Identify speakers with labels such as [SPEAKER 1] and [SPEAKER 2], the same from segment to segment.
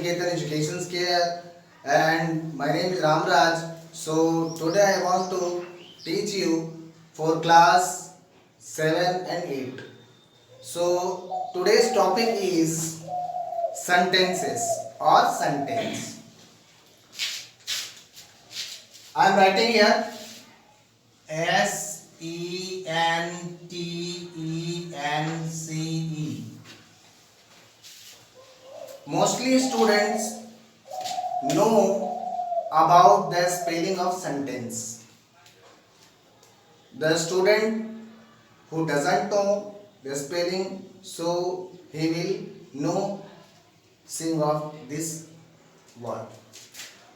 [SPEAKER 1] Niketan Education Care, and my name is Ramraj. So today I want to teach you for class 7 and 8. So today's topic is sentences or sentence. I am writing here SENTENCE. Mostly students know about the spelling of sentence. The student who doesn't know the spelling, so he will know sing of this word.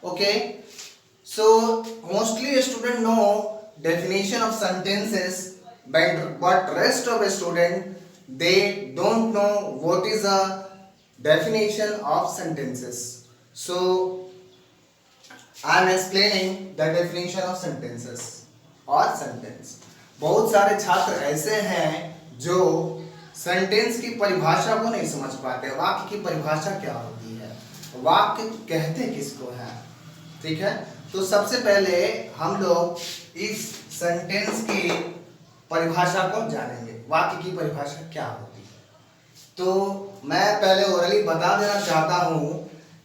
[SPEAKER 1] Okay, so mostly a student know definition of sentences, but rest of a student they don't know what is a definition of sentences. So I am explaining the definition of sentences और sentence. बहुत सारे छात्र ऐसे हैं जो sentence की परिभाषा को नहीं समझ पाते. वाक्य की परिभाषा क्या होती है, वाक्य कहते किसको है. ठीक है, तो सबसे पहले हम लोग इस सेंटेंस की परिभाषा को जानेंगे. वाक्य की परिभाषा क्या होती है, तो मैं पहले ओरली बता देना चाहता हूं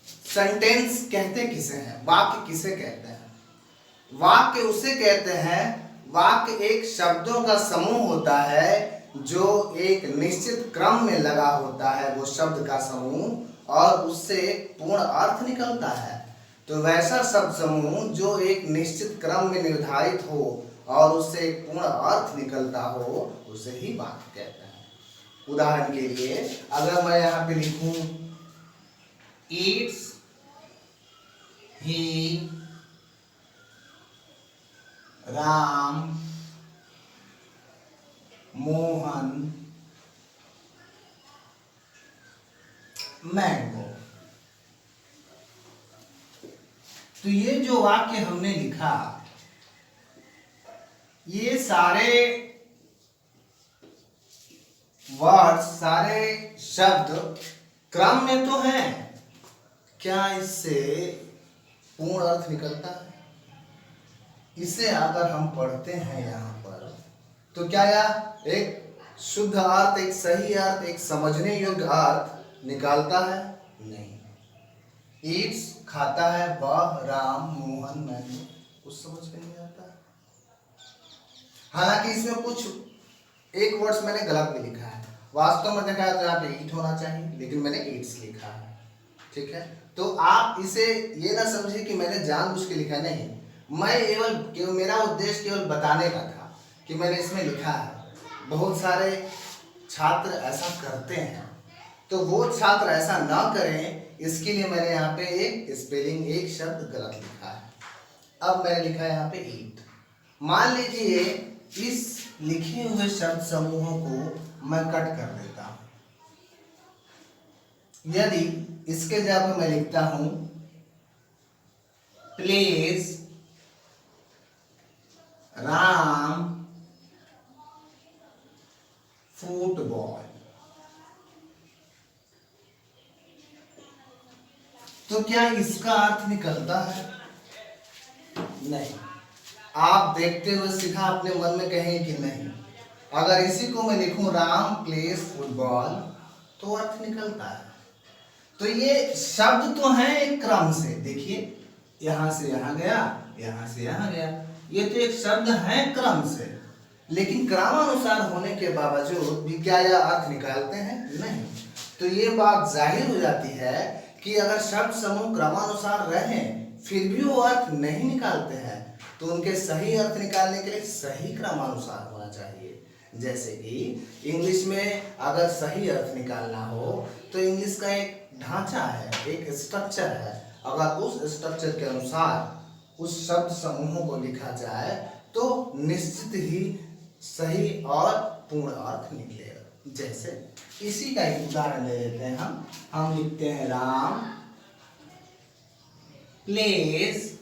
[SPEAKER 1] सेंटेंस कहते किसे हैं, वाक्य किसे कहते हैं. वाक्य उसे कहते हैं, वाक्य एक शब्दों का समूह होता है जो एक निश्चित क्रम में लगा होता है, वो शब्द का समूह, और उससे पूर्ण अर्थ निकलता है. तो वैसा शब्द समूह जो एक निश्चित क्रम में निर्धारित हो और उससे एक पूर्ण अर्थ निकलता हो, उसे ही वाक्य कहते हैं. उदाहरण के लिए अगर मैं यहाँ पे लिखूं ईट्स ही राम मोहन मैंगो, तो ये जो वाक्य हमने लिखा, ये सारे वर्ड, सारे शब्द क्रम में तो हैं, क्या इससे पूर्ण अर्थ निकलता है? इसे अगर हम पढ़ते हैं यहाँ पर, तो क्या यह एक शुद्ध अर्थ, एक सही अर्थ, एक समझने योग्य अर्थ निकालता है? नहीं. ईट्स खाता है, वह राम मोहन मैंगो, कुछ समझ में नहीं आता. हालांकि इसमें कुछ एक वर्ड्स मैंने गलत भी लिखा है. वास्तव में देखा है तो यहाँ पे ईट होना चाहिए, लेकिन मैंने ईट्स लिखा है. ठीक है, तो आप इसे ये ना समझिए कि मैंने जानबूझ के लिखा. नहीं, मैं केवल मेरा उद्देश्य केवल बताने का था कि मैंने इसमें लिखा है. बहुत सारे छात्र ऐसा करते हैं, तो वो छात्र ऐसा ना करें, इसके लिए मैंने यहाँ पे एक स्पेलिंग, एक शब्द गलत लिखा है. अब मैंने लिखा है यहाँ पे ईट. मान लीजिए इस लिखे हुए शब्द समूहों को मैं कट कर देता हूं. यदि इसके जगह मैं लिखता हूं प्लीज राम फुटबॉल, तो क्या इसका अर्थ निकलता है? नहीं. आप देखते हुए सीधा अपने मन में कहें कि नहीं. अगर इसी को मैं लिखूं राम प्लेस फुटबॉल, तो अर्थ निकलता है. तो ये शब्द तो हैं एक क्रम से. देखिए, यहां से यहां गया, यहां से यहां गया, ये तो एक शब्द है क्रम से, लेकिन क्रमानुसार होने के बावजूद भी क्या यह अर्थ निकालते हैं? नहीं. तो ये बात जाहिर हो जाती है कि अगर शब्द समूह क्रमानुसार रहें फिर भी वो अर्थ नहीं निकालते हैं, तो उनके सही अर्थ निकालने के लिए सही क्रमानुसार होना चाहिए. जैसे कि इंग्लिश में अगर सही अर्थ निकालना हो तो इंग्लिश का एक ढांचा है, एक स्ट्रक्चर है. अगर उस स्ट्रक्चर के अनुसार उस शब्द समूहों को लिखा जाए तो निश्चित ही सही और पूर्ण अर्थ निकलेगा. जैसे इसी का एक उदाहरण ले लेते हैं. हम लिखते हैं राम प्लेज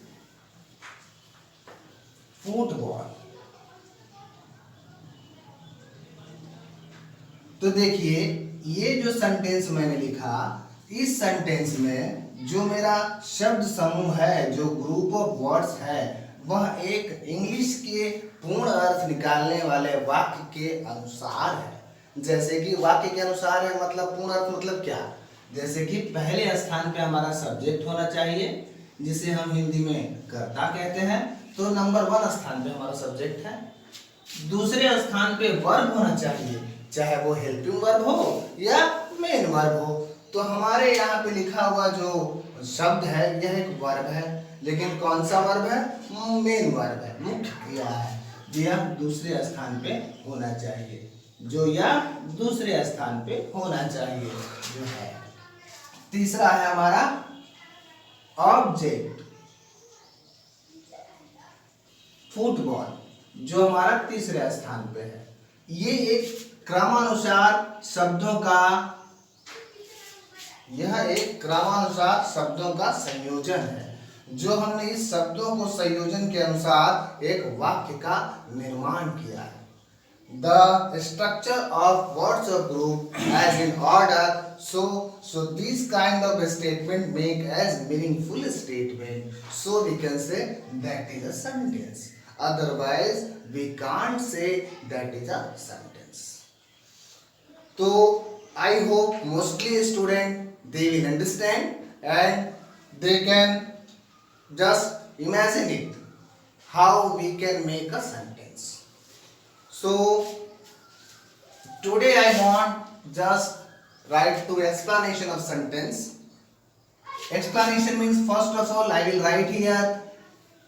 [SPEAKER 1] फुटबॉल. तो देखिए, ये जो सेंटेंस मैंने लिखा, इस सेंटेंस में जो मेरा शब्द समूह है, जो ग्रुप ऑफ वर्ड्स है, वह एक इंग्लिश के पूर्ण अर्थ निकालने वाले वाक्य के अनुसार है। जैसे कि वाक्य के अनुसार है मतलब पूर्ण अर्थ मतलब क्या? जैसे कि पहले स्थान पे हमारा सब्जेक्ट होना चाहिए, जिसे हम हिंदी में कर्ता कहते हैं, तो नंबर 1 स्थान पे हमारा सब्जेक्ट है। दूसरे स्थान पे वर्ब होना चाहिए, चाहे वो हेल्पिंग वर्ब हो या मेन वर्ब हो। तो हमारे यहाँ पे लिखा हुआ जो शब्द है यह एक वर्ब है, लेकिन कौन सा वर्ब है? मेन वर्ब है, मुख्य क्रिया है। यह दूसरे स्थान पे होना चाहिए, जो यह दूसरे स्थान पे होना चाहिए जो है। तीसरा है हमारा ऑब्जेक्ट, फुटबॉल, जो हमारा तीसरे स्थान पे है। ये एक क्रमानुसार शब्दों का, यह एक क्रमानुसार शब्दों का संयोजन है, जो हमने इस शब्दों को संयोजन के अनुसार एक वाक्य का निर्माण किया है। The structure of words or group as in order, so this kind of a statement make as meaningful statement. So we can say that is a sentence. Otherwise we can't say that is a sentence. So I hope mostly student they will understand and they can just imagine it how we can make a sentence. So today I want just write to explanation of sentence. Explanation means first of all I will write here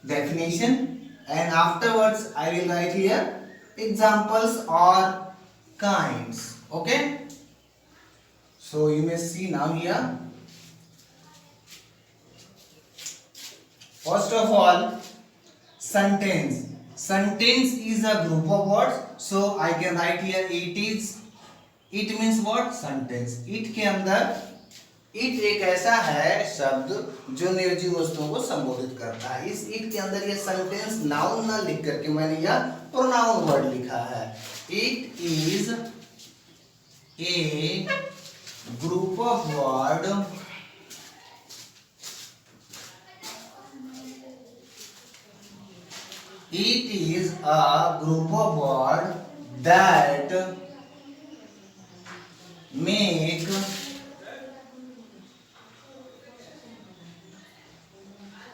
[SPEAKER 1] definition, and afterwards I will write here examples or kinds. Okay, so you may see now here. First of all, sentence. Sentence is a group of words, so I can write here it is. It means what? Sentence. It के अंदर it एक ऐसा है शब्द जो निर्जीव वस्तुओं को संबोधित करता है। इस it के अंदर ये sentence नाउन ना लिख करके मैंने यह प्रोनाउन वर्ड लिखा है। It is a group of word It is a group of words that make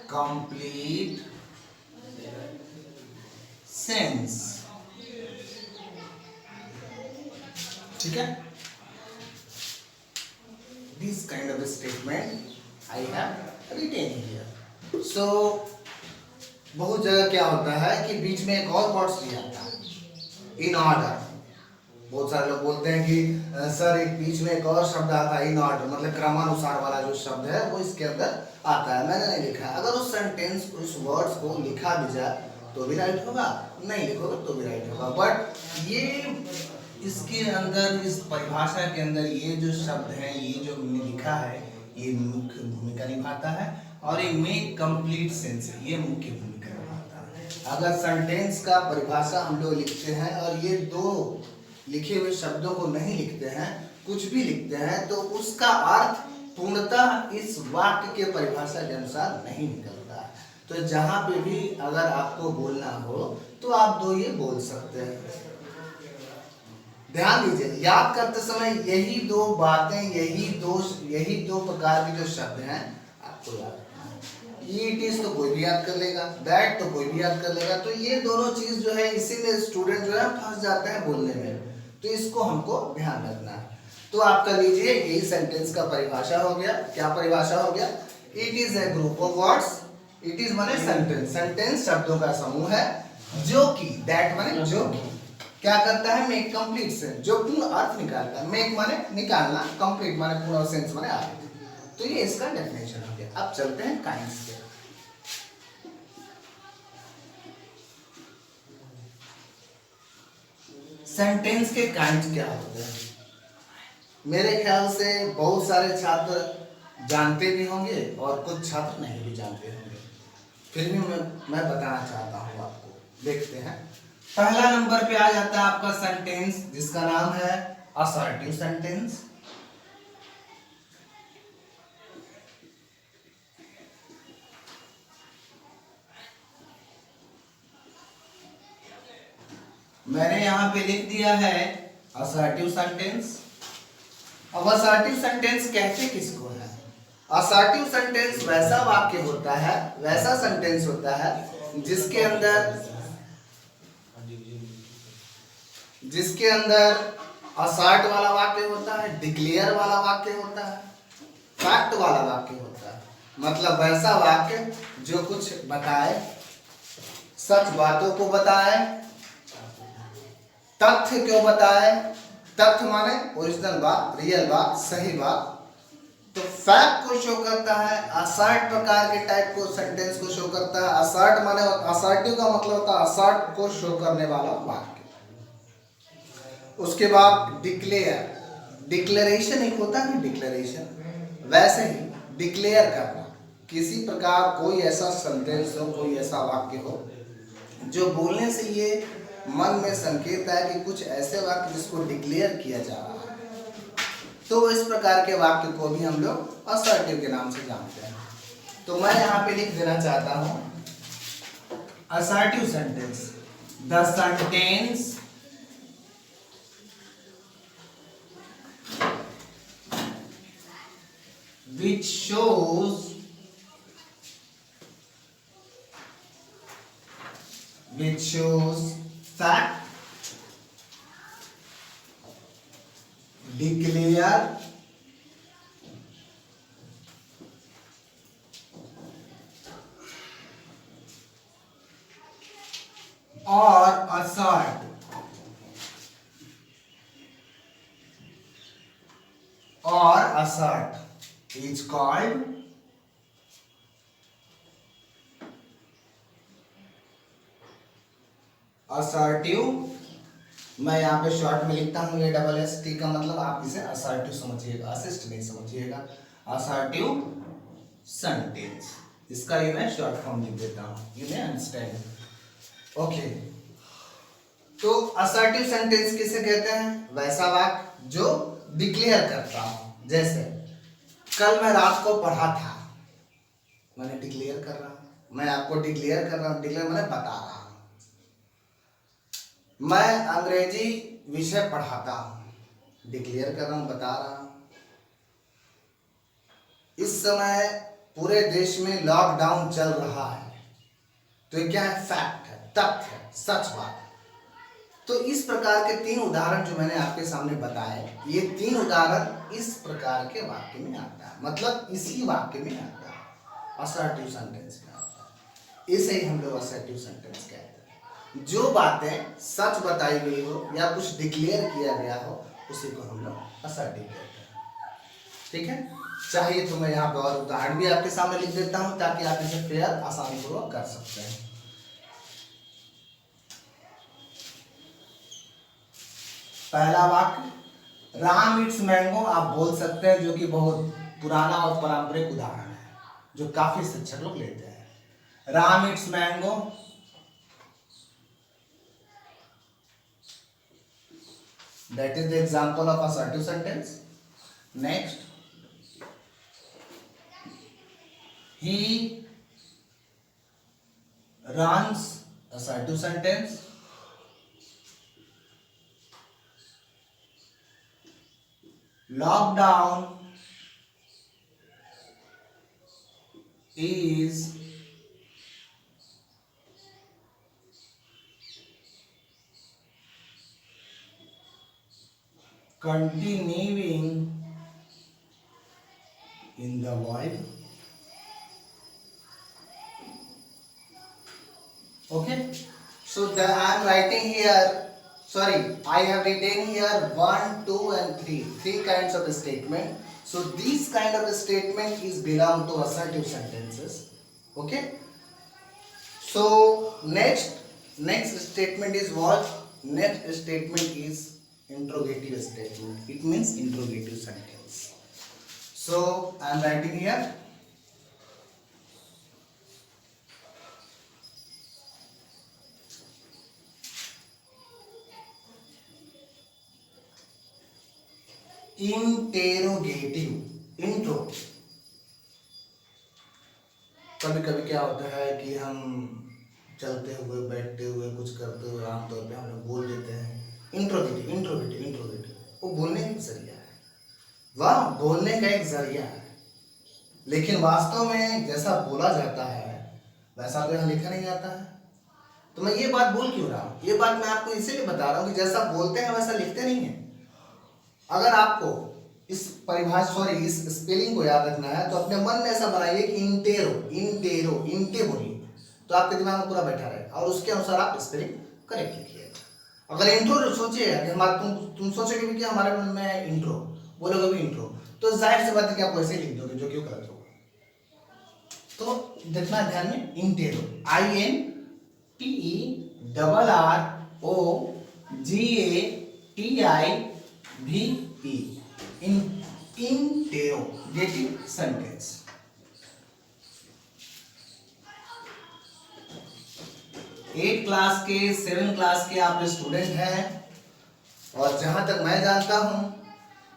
[SPEAKER 1] complete sense. ठीक है? This kind of a statement I have written here. So बहुत जगह क्या होता है कि बीच में एक और वर्ड्स भी आता है इन ऑर्डर। बहुत सारे लोग बोलते हैं कि सर एक बीच में एक और शब्द आता है इन ऑर्डर, मतलब क्रमानुसार वाला जो शब्द है वो इसके अंदर आता है। मैंने नहीं लिखा है। अगर उस सेंटेंस को, उस वर्ड्स को लिखा भी जाए तो भी राइट होगा, नहीं लिखोगे तो भी राइट होगा। बट ये इसके अंदर, इस परिभाषा के अंदर ये जो शब्द है, ये जो हमने लिखा है, ये मुख्य भूमिका निभाता है और ये मेक कंप्लीट सेंस, ये मुख्य भूमिका निभाता है। अगर सेंटेंस का परिभाषा हम लोग लिखते हैं और ये दो लिखे हुए शब्दों को नहीं लिखते हैं, कुछ भी लिखते हैं, तो उसका अर्थ पूर्णतः इस वाक्य के परिभाषा के अनुसार नहीं निकलता है। तो जहां पे भी अगर आपको बोलना हो तो आप दो ये बोल सकते हैं। ध्यान दीजिए, याद करते समय यही दो बातें, यही दो प्रकार के जो शब्द हैं आपको याद रखना है। ये इट इज तो कोई भी याद कर लेगा, दैट तो कोई भी याद कर लेगा। तो ये दोनों चीज जो है, इसीलिए स्टूडेंट जो है फंस जाते हैं बोलने में, तो इसको हमको ध्यान रखना है। तो आप कर लीजिए, यही सेंटेंस का परिभाषा हो गया। क्या परिभाषा हो गया? It is a group of words. It is माने सेंटेंस, सेंटेंस शब्दों का समूह है, जो कि, दैट माने जो कि क्या करता है, मेक कंप्लीट सेंस, जो पूर्ण अर्थ निकालता है। मेक माने निकालना, कंप्लीट माने पूर्ण, सेंस माने अर्थ। तो ये इसका डेफिनेशन हो गया। अब चलते हैं काइंड्स पे। सेंटेंस के काइंड्स क्या होते हैं? मेरे ख्याल से बहुत सारे छात्र जानते भी होंगे और कुछ छात्र नहीं भी जानते होंगे, फिर भी मैं बताना चाहता हूँ आपको। देखते हैं, पहला नंबर पे आ जाता है आपका सेंटेंस, जिसका नाम है असर्टिव सेंटेंस। मैंने यहाँ पे लिख दिया है असर्टिव सेंटेंस। अब असर्टिव सेंटेंस कहते किसको है? असर्टिव सेंटेंस वैसा वाक्य होता है, वैसा सेंटेंस होता है जिसके अंदर असर्ट वाला वाक्य होता है, डिक्लेयर वाला वाक्य होता है, फैक्ट वाला वाक्य होता है। मतलब वैसा वाक्य जो कुछ बताए, सच बातों को बताए, तथ्य क्यों बताए, तथ्य माने ओरिजिनल बात, रियल बात, सही बात, तो फैक्ट को शो करता है। असर्ट प्रकार के टाइप को सेंटेंस को शो करता है। असर्ट माने असर्टिव का मतलब होता है असर्ट को शो करने वाला वाक्य। उसके बाद डिक्लेयर, डिक्लेरेशन एक होता है ना, डिक्लेरेशन, वैसे ही डिक्लेयर करना, किसी प्रकार कोई ऐसा सेंटेंस हो, कोई ऐसा वाक्य हो जो बोलने से ये मन में संकेत है कि कुछ ऐसे वाक्य जिसको डिक्लेयर किया जा रहा है, तो इस प्रकार के वाक्य को भी हम लोग असर्टिव के नाम से जानते हैं। तो मैं यहाँ पे लिख देना चाहता हूं assertive sentence, the sentence which shows fact, declare, और assert, is called असर्टिव। मैं यहाँ पे शॉर्ट में लिखता हूँ ये डबल एस टी का मतलब आप इसे असर्टिव समझिएगा, असिस्ट नहीं समझिएगा, असर्टिव सेंटेंस। इसका ये मैं शॉर्ट फॉर्म लिख देता हूँ, यू मे अंडरस्टैंड। ओके, तो असर्टिव सेंटेंस किसे कहते हैं? वैसा वाक्य जो डिक्लेयर करता हूँ। जैसे कल मैं रात को पढ़ा था, मैंने डिक्लेयर कर रहा हूँ, मैं आपको डिक्लेयर कर रहा हूँ, डिक्लेयर मैंने बता रहा हूँ। मैं अंग्रेजी विषय पढ़ाता हूँ, डिक्लेयर कर रहा हूँ, बता रहा हूँ। इस समय पूरे देश में लॉकडाउन चल रहा है, तो ये क्या है? फैक्ट है, तथ्य है, सच बात है। तो इस प्रकार के तीन उदाहरण जो मैंने आपके सामने बताए, ये तीन उदाहरण इस प्रकार के वाक्य में आता है, मतलब इसी वाक्य में आता है, असर्टिव सेंटेंस में आता है। इसे ही हम लोग असर्टिव सेंटेंस कहते हैं। जो बातें सच बताई गई हो या कुछ डिक्लेयर किया गया हो, उसी को हम लोग असर्टिव कहते हैं। ठीक है, चाहिए तो मैं यहाँ पे और उदाहरण भी आपके सामने लिख देता हूँ ताकि आप इसे क्लियर आसानी पूर्वक कर सकते हैं। पहला वाक्य राम इट्स मैंगो, आप बोल सकते हैं, जो कि बहुत पुराना और पारंपरिक उदाहरण है जो काफी शिक्षक लोग लेते हैं। Ram it's mango, that is the example of assertive sentence. Next, he runs, assertive sentence. Lockdown is continuing in the world. Okay, so I am writing here, sorry, I have written here 1, 2 and 3 kinds of statement. So these kind of statement is belong to assertive sentences. Okay, so next statement is what? Next statement is interrogative statement. It means interrogative sentence. So I am writing here interrogative, intro. कभी कभी क्या होता है कि हम चलते हुए, बैठते हुए, कुछ करते हुए आमतौर पे हम लोग बोल देते हैं इंट्रोगेटिव इंट्रोगेटिव इंट्रोगेटिव। वो बोलने का एक जरिया है, वह बोलने का एक जरिया है, लेकिन वास्तव में जैसा बोला जाता है वैसा तो यहाँ लिखा नहीं जाता है। तो मैं ये बात बोल क्यों रहा हूँ? ये बात मैं आपको इसीलिए बता रहा हूँ कि जैसा बोलते हैं वैसा लिखते नहीं है। अगर आपको इस परिभाषा सॉरी इस स्पेलिंग को याद रखना है तो अपने मन में ऐसा बनाइए कि इंटेरो इंटेरो इंटे बोलिए, तो आपके दिमाग में पूरा बैठा रहे और उसके अनुसार आप स्पेलिंग करेक्ट लिखिएगा। अगर इंट्रो सोचिएगा कि हमारा तुम सोचोगे भी कि हमारे मन में है इंट्रो, बोलोगे भी इंट्रो, तो जाहिर सी बात है कि आप वैसे ही लिख दोगे, जो कि गलत होगा। तो देखना ध्यान में, इंटेरो INTERROGATIVE interrogative sentence. Eight class के 7 क्लास के आप स्टूडेंट हैं और जहां तक मैं जानता हूं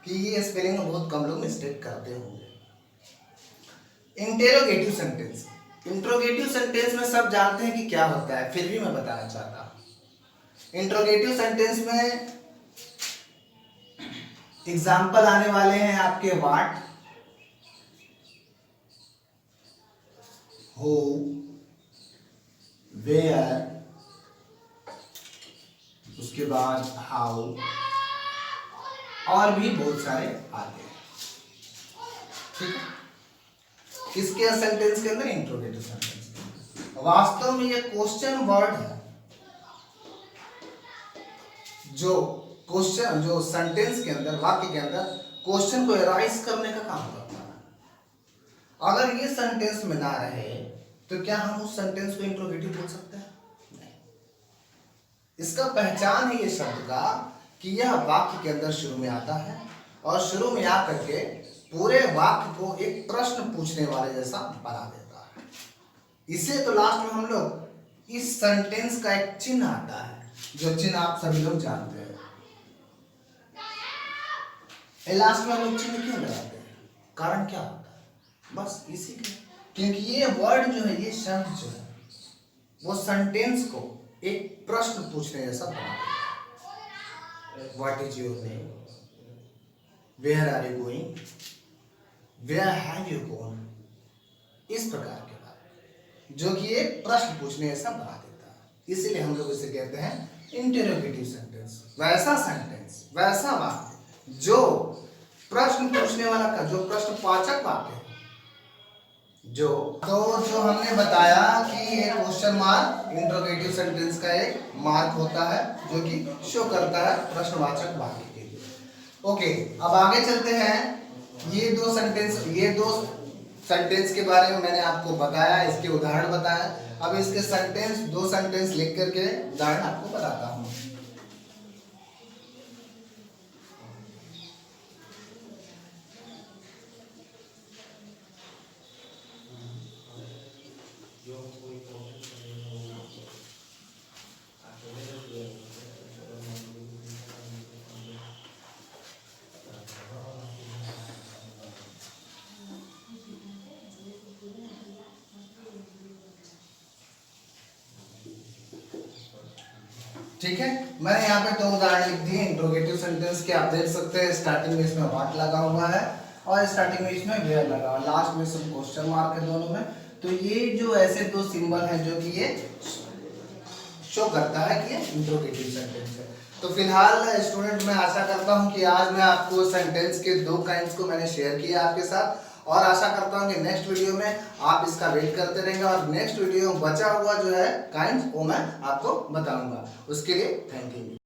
[SPEAKER 1] कि ये स्पेलिंग में बहुत कम लोग मिस्टेक करते होंगे। इंटेरोगेटिव सेंटेंस, इंट्रोगेटिव सेंटेंस में सब जानते हैं कि क्या होता है, फिर भी मैं बताना चाहता हूं। इंट्रोगेटिव सेंटेंस में एग्जाम्पल आने वाले हैं आपके व्हाट, हु, वेयर, उसके बाद हाउ और भी बहुत सारे आते हैं। ठीक है, किसके सेंटेंस के अंदर? Interrogative sentence. वास्तव में ये क्वेश्चन वर्ड है, जो क्वेश्चन जो सेंटेंस के अंदर, वाक्य के अंदर क्वेश्चन को एराइज करने का काम करता है। अगर ये सेंटेंस में ना रहे तो क्या हम उस सेंटेंस को इंट्रोगेटिव बोल सकते हैं? नहीं। इसका पहचान है ये शब्द का कि यह वाक्य के अंदर शुरू में आता है और शुरू में आकर के पूरे वाक्य को एक प्रश्न पूछने वाले जैसा बना देता है। इसे तो लास्ट में हम लोग इस सेंटेंस का एक चिन्ह आता है, जो चिन्ह आप सभी लोग जानते हैं। लास्ट में हम लोग चिन्ह क्यों लगाते हैं? कारण क्या होता है? बस इसी के, क्योंकि ये वर्ड जो है, ये शब्द जो है, वो सेंटेंस को एक प्रश्न पूछने जैसा बना देता है। What is your name, where are you going, where have you gone, इस प्रकार के बात, जो कि एक प्रश्न पूछने जैसा बना देता है। इसीलिए हम लोग इसे कहते हैं इंटेरोगेटिव सेंटेंस। वैसा सेंटेंस, वैसा वाक्य जो प्रश्न पूछने वाला का, जो प्रश्नवाचक वाक्य है, जो हमने बताया कि एक क्वेश्चन मार्क इंट्रोगेटिव सेंटेंस का एक मार्क होता है, जो कि शो करता है प्रश्नवाचक वाक्य के लिए। ओके, अब आगे चलते हैं। ये दो सेंटेंस के बारे में मैंने आपको बताया, इसके उदाहरण बताया। अब इसके दो सेंटेंस लिख करके उदाहरण आपको बताता हूँ। ठीक है, मैंने यहाँ पे दो उदाहरण लिख दिए इंट्रोगेटिव सेंटेंस के। आप देख सकते हैं स्टार्टिंग में इसमें व्हाट लगा हुआ है और स्टार्टिंग में इसमें वेयर लगा हुआ है, लास्ट में सब क्वेश्चन मार्क है दोनों में। तो ये जो ऐसे दो सिंबल हैं जो कि ये शो करता है कि ये इंट्रोगेटिव सेंटेंस है। तो फिलहाल स्टूडेंट, मैं आशा करता हूँ कि आज मैं आपको सेंटेंस के दो काइंड्स को मैंने शेयर किया आपके साथ, और आशा करता हूँ कि नेक्स्ट वीडियो में आप इसका वेट करते रहेंगे और नेक्स्ट वीडियो में बचा हुआ जो है काइंड्स वो मैं आपको बताऊंगा। उसके लिए थैंक यू।